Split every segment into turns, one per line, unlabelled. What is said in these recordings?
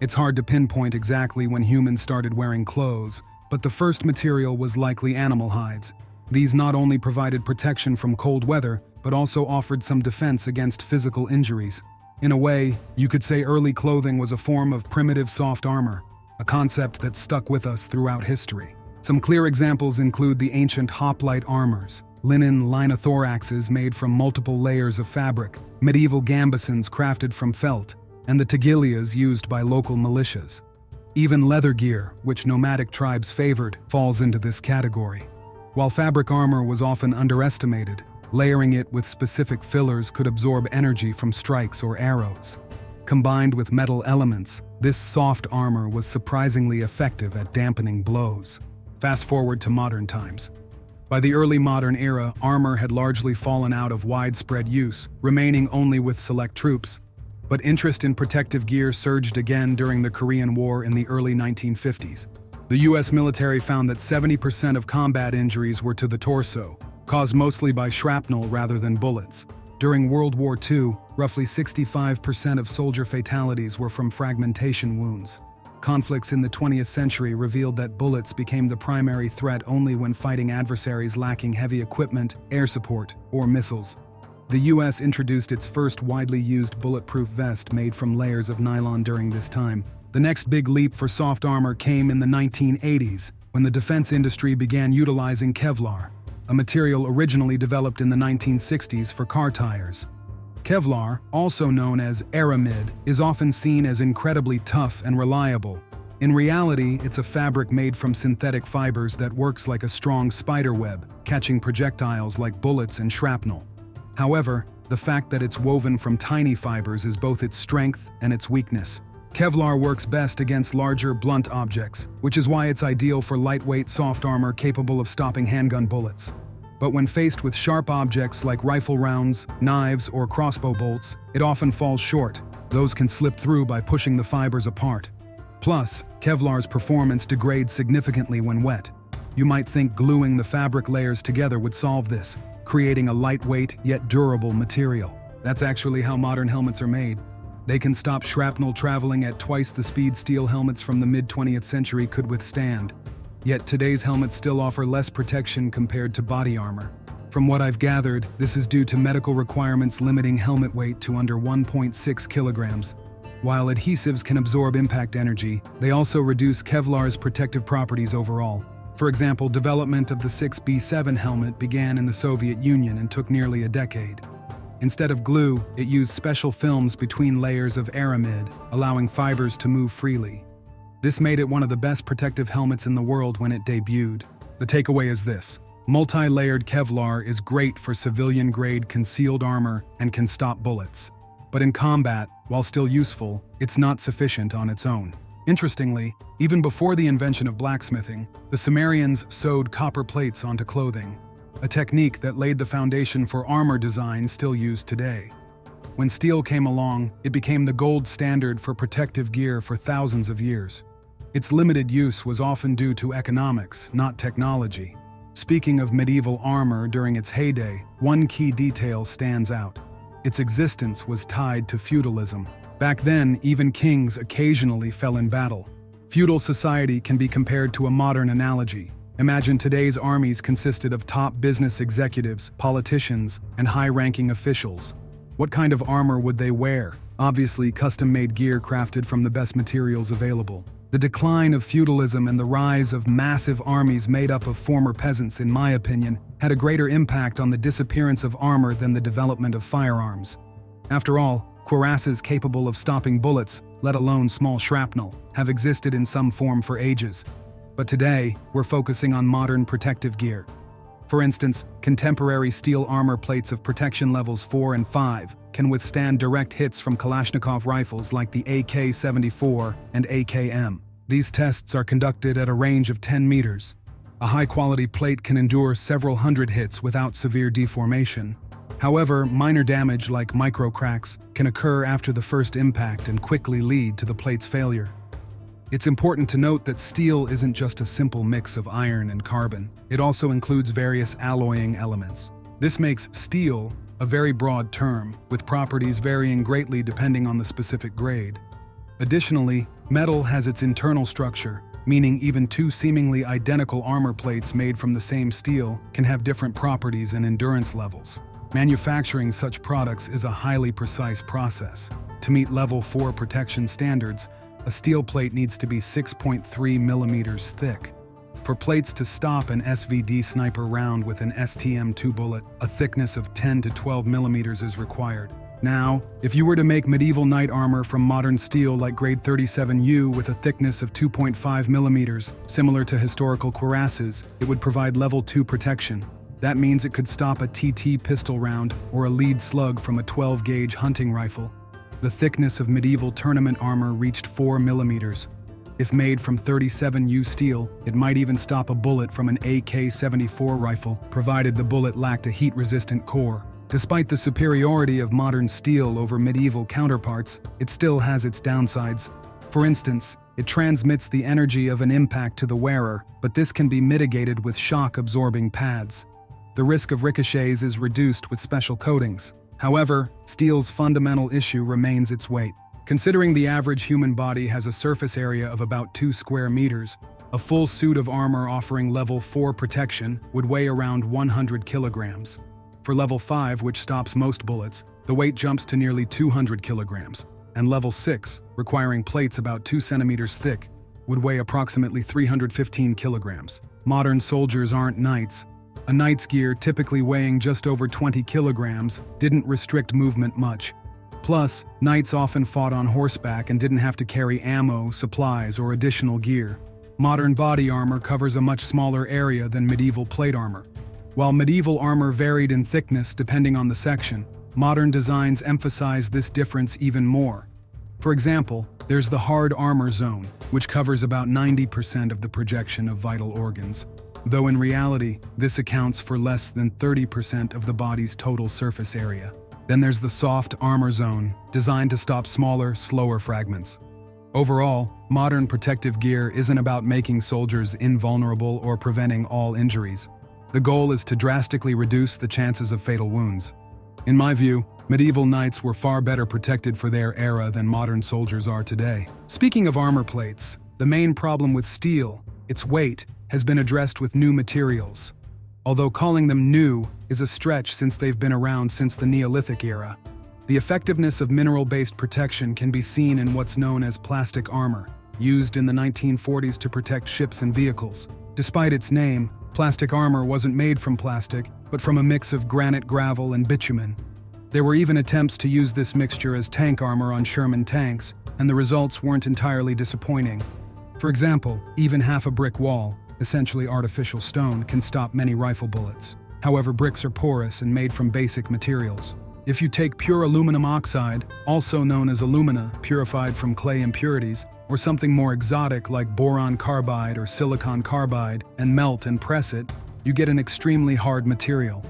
It's hard to pinpoint exactly when humans started wearing clothes, but the first material was likely animal hides. These not only provided protection from cold weather, but also offered some defense against physical injuries. In a way, you could say early clothing was a form of primitive soft armor, a concept that stuck with us throughout history. Some clear examples include the ancient hoplite armors, linen linothoraxes made from multiple layers of fabric, medieval gambesons crafted from felt, and the tagilias used by local militias. Even leather gear, which nomadic tribes favored, falls into this category. While fabric armor was often underestimated, layering it with specific fillers could absorb energy from strikes or arrows. Combined with metal elements, this soft armor was surprisingly effective at dampening blows. Fast forward to modern times. By the early modern era, armor had largely fallen out of widespread use, remaining only with select troops. But interest in protective gear surged again during the Korean War in the early 1950s. The US military found that 70% of combat injuries were to the torso, caused mostly by shrapnel rather than bullets. During World War II, roughly 65% of soldier fatalities were from fragmentation wounds. Conflicts in the 20th century revealed that bullets became the primary threat only when fighting adversaries lacking heavy equipment, air support, or missiles. The US introduced its first widely used bulletproof vest made from layers of nylon during this time. The next big leap for soft armor came in the 1980s, when the defense industry began utilizing Kevlar, a material originally developed in the 1960s for car tires. Kevlar, also known as aramid, is often seen as incredibly tough and reliable. In reality, it's a fabric made from synthetic fibers that works like a strong spider web, catching projectiles like bullets and shrapnel. However, the fact that it's woven from tiny fibers is both its strength and its weakness. Kevlar works best against larger, blunt objects, which is why it's ideal for lightweight, soft armor capable of stopping handgun bullets. But when faced with sharp objects like rifle rounds, knives, or crossbow bolts, it often falls short. Those can slip through by pushing the fibers apart. Plus, Kevlar's performance degrades significantly when wet. You might think gluing the fabric layers together would solve this, creating a lightweight yet durable material. That's actually how modern helmets are made. They can stop shrapnel traveling at twice the speed steel helmets from the mid-20th century could withstand. Yet today's helmets still offer less protection compared to body armor. From what I've gathered, this is due to medical requirements limiting helmet weight to under 1.6 kilograms. While adhesives can absorb impact energy, they also reduce Kevlar's protective properties overall. For example, development of the 6B7 helmet began in the Soviet Union and took nearly a decade. Instead of glue, it used special films between layers of aramid, allowing fibers to move freely. This made it one of the best protective helmets in the world when it debuted. The takeaway is this: multi-layered Kevlar is great for civilian-grade concealed armor and can stop bullets. But in combat, while still useful, it's not sufficient on its own. Interestingly, even before the invention of blacksmithing, the Sumerians sewed copper plates onto clothing, a technique that laid the foundation for armor design still used today. When steel came along, it became the gold standard for protective gear for thousands of years. Its limited use was often due to economics, not technology. Speaking of medieval armor during its heyday, one key detail stands out. Its existence was tied to feudalism. Back then, even kings occasionally fell in battle. Feudal society can be compared to a modern analogy. Imagine today's armies consisted of top business executives, politicians, and high-ranking officials. What kind of armor would they wear? Obviously, custom-made gear crafted from the best materials available. The decline of feudalism and the rise of massive armies made up of former peasants, in my opinion, had a greater impact on the disappearance of armor than the development of firearms. After all, cuirasses capable of stopping bullets, let alone small shrapnel, have existed in some form for ages. But today, we're focusing on modern protective gear. For instance, contemporary steel armor plates of protection levels 4 and 5 can withstand direct hits from Kalashnikov rifles like the AK-74 and AKM. These tests are conducted at a range of 10 meters. A high-quality plate can endure several hundred hits without severe deformation. However, minor damage like micro cracks can occur after the first impact and quickly lead to the plate's failure. It's important to note that steel isn't just a simple mix of iron and carbon. It also includes various alloying elements. This makes steel a very broad term, with properties varying greatly depending on the specific grade. Additionally, Metal has its internal structure, meaning even two seemingly identical armor plates made from the same steel can have different properties and endurance levels. Manufacturing such products is a highly precise process. To meet level 4 protection standards, a steel plate needs to be 6.3 millimeters thick. For plates to stop an SVD sniper round with an STM-2 bullet, a thickness of 10 to 12 millimeters is required. Now, if you were to make medieval knight armor from modern steel like grade 37U with a thickness of 2.5 millimeters, similar to historical cuirasses, it would provide level 2 protection. That means it could stop a TT pistol round or a lead slug from a 12-gauge hunting rifle. The thickness of medieval tournament armor reached 4 millimeters. If made from 37U steel, it might even stop a bullet from an AK-74 rifle, provided the bullet lacked a heat-resistant core. Despite the superiority of modern steel over medieval counterparts, it still has its downsides. For instance, it transmits the energy of an impact to the wearer, but this can be mitigated with shock-absorbing pads. The risk of ricochets is reduced with special coatings. However, steel's fundamental issue remains its weight. Considering the average human body has a surface area of about 2 square meters, a full suit of armor offering level 4 protection would weigh around 100 kilograms. For level 5, which stops most bullets, the weight jumps to nearly 200 kilograms, and level 6, requiring plates about 2 centimeters thick, would weigh approximately 315 kilograms. Modern soldiers aren't knights. A knight's gear, typically weighing just over 20 kilograms, didn't restrict movement much. Plus, knights often fought on horseback and didn't have to carry ammo, supplies, or additional gear. Modern body armor covers a much smaller area than medieval plate armor. While medieval armor varied in thickness depending on the section, modern designs emphasize this difference even more. For example, there's the hard armor zone, which covers about 90% of the projection of vital organs, though in reality, this accounts for less than 30% of the body's total surface area. Then there's the soft armor zone, designed to stop smaller, slower fragments. Overall, modern protective gear isn't about making soldiers invulnerable or preventing all injuries. The goal is to drastically reduce the chances of fatal wounds. In my view, medieval knights were far better protected for their era than modern soldiers are today. Speaking of armor plates, the main problem with steel, its weight, has been addressed with new materials. Although calling them new is a stretch since they've been around since the Neolithic era. The effectiveness of mineral-based protection can be seen in what's known as plastic armor, used in the 1940s to protect ships and vehicles. Despite its name, plastic armor wasn't made from plastic, but from a mix of granite, gravel, and bitumen. There were even attempts to use this mixture as tank armor on Sherman tanks, and the results weren't entirely disappointing. For example, even half a brick wall, essentially artificial stone, can stop many rifle bullets. However, bricks are porous and made from basic materials. If you take pure aluminum oxide, also known as alumina, purified from clay impurities, or something more exotic like boron carbide or silicon carbide, and melt and press it, you get an extremely hard material.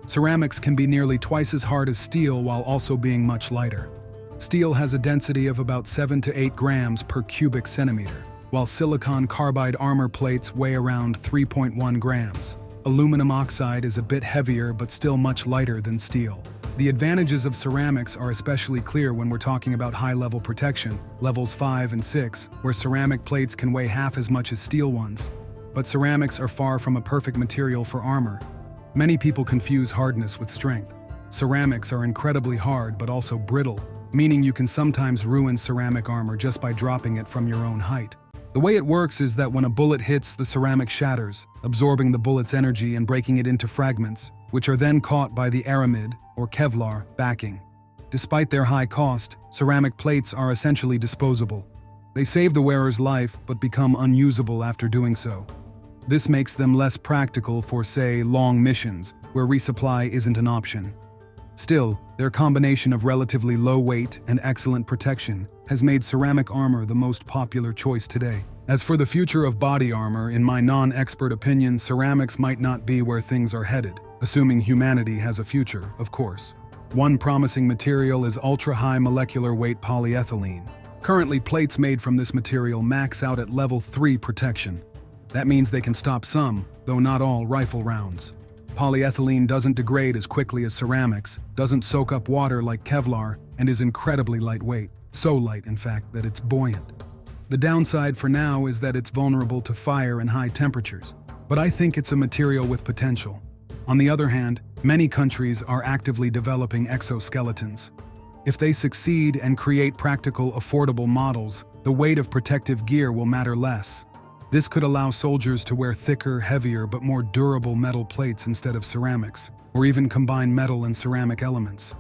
Ceramics can be nearly twice as hard as steel while also being much lighter. Steel has a density of about 7 to 8 grams per cubic centimeter, while silicon carbide armor plates weigh around 3.1 grams. Aluminum oxide is a bit heavier but still much lighter than steel. The advantages of ceramics are especially clear when we're talking about high-level protection, levels 5 and 6, where ceramic plates can weigh half as much as steel ones. But ceramics are far from a perfect material for armor. Many people confuse hardness with strength. Ceramics are incredibly hard but also brittle, meaning you can sometimes ruin ceramic armor just by dropping it from your own height. The way it works is that when a bullet hits, the ceramic shatters, absorbing the bullet's energy and breaking it into fragments, which are then caught by the aramid, or Kevlar, backing. Despite their high cost, ceramic plates are essentially disposable. They save the wearer's life but become unusable after doing so. This makes them less practical for, say, long missions, where resupply isn't an option. Still, their combination of relatively low weight and excellent protection has made ceramic armor the most popular choice today. As for the future of body armor, in my non-expert opinion, ceramics might not be where things are headed, assuming humanity has a future, of course. One promising material is ultra-high molecular weight polyethylene. Currently, plates made from this material max out at level 3 protection. That means they can stop some, though not all, rifle rounds. Polyethylene doesn't degrade as quickly as ceramics, doesn't soak up water like Kevlar, and is incredibly lightweight. So light, in fact, that it's buoyant. The downside for now is that it's vulnerable to fire and high temperatures, but I think it's a material with potential. On the other hand, many countries are actively developing exoskeletons. If they succeed and create practical, affordable models, the weight of protective gear will matter less. This could allow soldiers to wear thicker, heavier, but more durable metal plates instead of ceramics, or even combine metal and ceramic elements.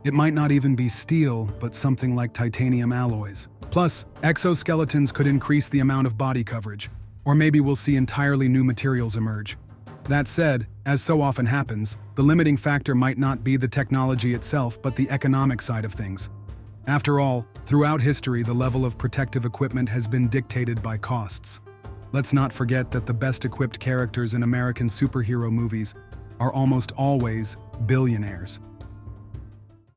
It might not even be steel, but something like titanium alloys. Plus, exoskeletons could increase the amount of body coverage, or maybe we'll see entirely new materials emerge. That said, as so often happens, the limiting factor might not be the technology itself, but the economic side of things. After all, throughout history, the level of protective equipment has been dictated by costs. Let's not forget that the best-equipped characters in American superhero movies are almost always billionaires.